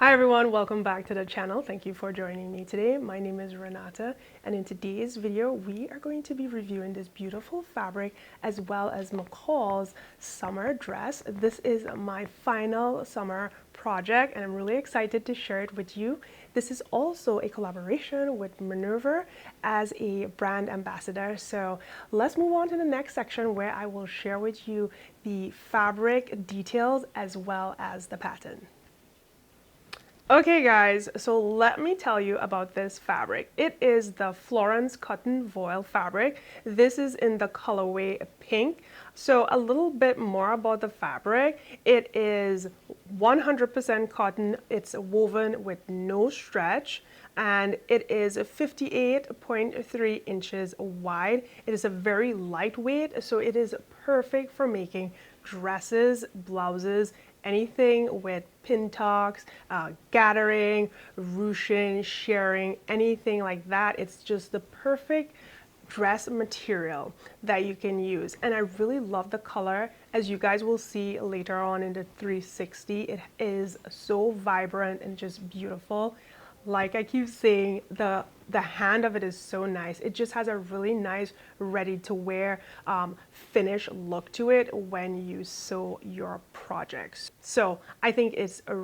Hi everyone, welcome back to the channel. Thank you for joining me today. My name is Renata, and in today's video we are going to be reviewing this beautiful fabric as well as McCall's summer dress. This is my final summer project and I'm really excited to share it with you. This is also a collaboration with Minerva as a brand ambassador. So let's move on to the next section where I will share with you the fabric details as well as the pattern. Okay guys, so let me tell you about this fabric. It is the Florence cotton voile fabric. This is in the colorway pink. So a little bit more about the fabric. It is 100% cotton. It's woven with no stretch and it is 58.3 inches wide. It is a very lightweight, so it is perfect for making dresses, blouses, anything with pin tucks, gathering, ruching, sharing, anything like that. It's just the perfect dress material that you can use. And I really love the color. As you guys will see later on in the 360, it is so vibrant and just beautiful. Like I keep saying, the hand of it is so nice. It just has a really nice ready to wear finish look to it when you sew your projects. So I think it's a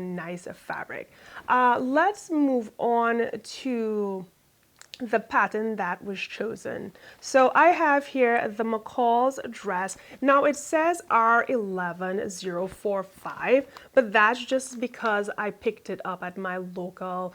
nice fabric. Let's move on to the pattern that was chosen. So I have here the McCall's dress. Now it says R11045, but that's just because I picked it up at my local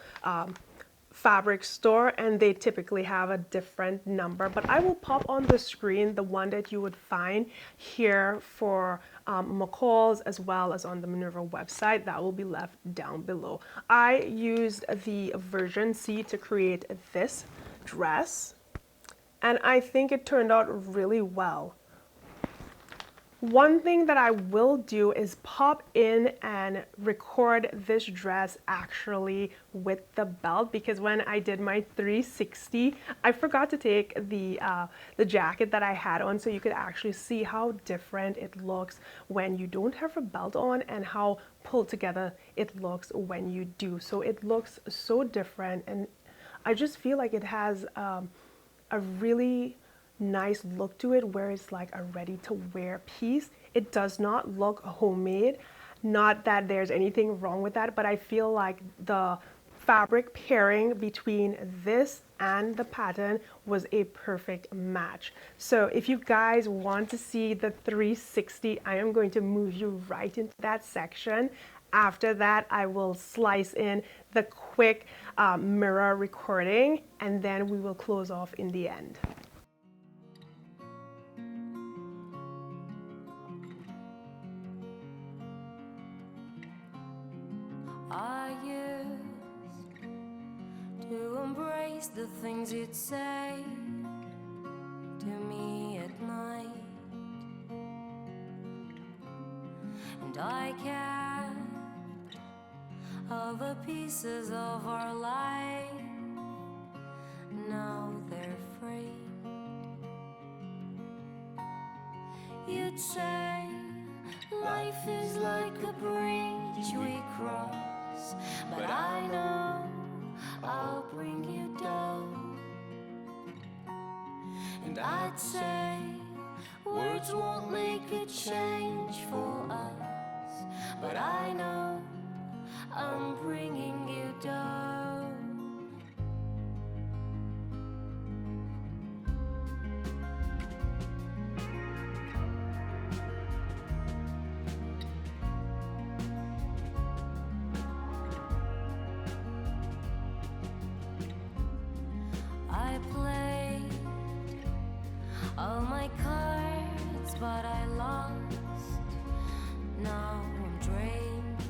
fabric store and they typically have a different number, but I will pop on the screen the one that you would find here for McCall's as well as on the Minerva website. That will be left down below. I used the version C to create this dress and I think it turned out really well. One thing that I will do is pop in and record this dress actually with the belt, because when I did my 360, I forgot to take the jacket that I had on, so you could actually see how different it looks when you don't have a belt on and how pulled together it looks when you do. So it looks so different, and I just feel like it has a really nice look to it where it's like a ready to wear piece. It does not look homemade. Not that there's anything wrong with that, but I feel like the fabric pairing between this and the pattern was a perfect match. So if you guys want to see the 360, I am going to move you right into that section. After that, I will slice in the quick mirror recording and then we will close off in the end. I used to embrace the things you'd say to me at night, and I kept all the pieces of our life. Now they're free. You'd say life is like a bridge we cross, but I know I'll bring you down. And I'd say words won't make a change for us, but I know I'm bringing you down. I played all my cards, but I lost. Now I'm drained,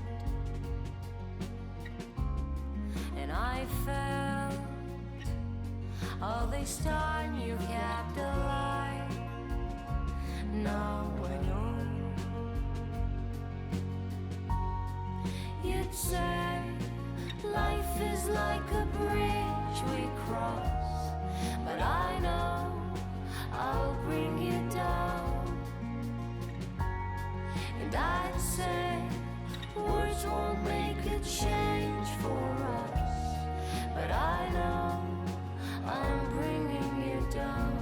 and I felt all this time you kept alive. Now I know. You'd say life is like a bridge we cross, but I know I'll bring you down. And I'd say words won't make a could change for us, but I know I'm bringing you down.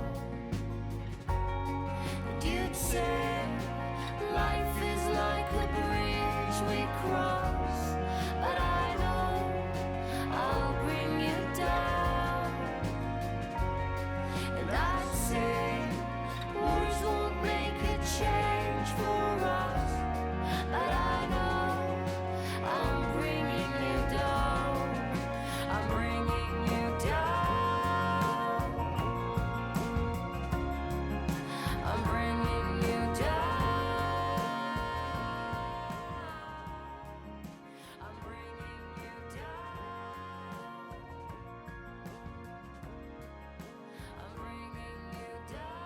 And you'd say life is like a bridge we cross, but I know I'll bring you down. And I'd say words won't make a change for us, but I know I'm bringing you down. I'm bringing you down. I'm bringing you down. I'm bringing you down. I'm bringing you down.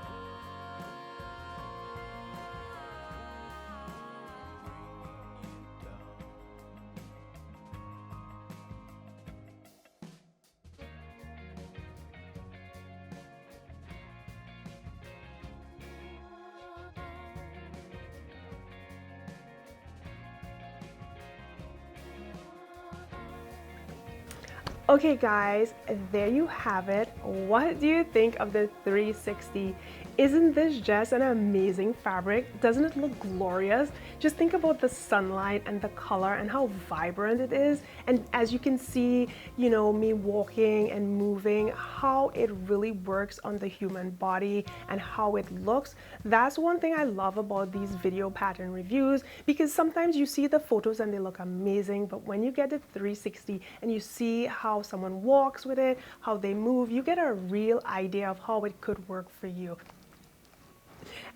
Okay guys, there you have it. What do you think of the 360? Isn't this just an amazing fabric? Doesn't it look glorious? Just think about the sunlight and the color and how vibrant it is. And as you can see, you know, me walking and moving, how it really works on the human body and how it looks. That's one thing I love about these video pattern reviews, because sometimes you see the photos and they look amazing, but when you get the 360 and you see how someone walks with it, how they move, you get a real idea of how it could work for you.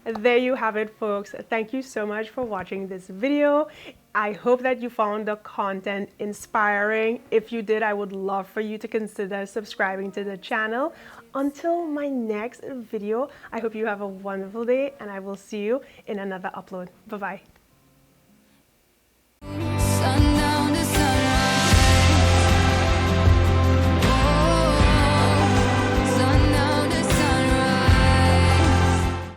There you have it, folks. Thank you so much for watching this video. I hope that you found the content inspiring. If you did, I would love for you to consider subscribing to the channel. Until my next video, I hope you have a wonderful day and I will see you in another upload. Bye-bye.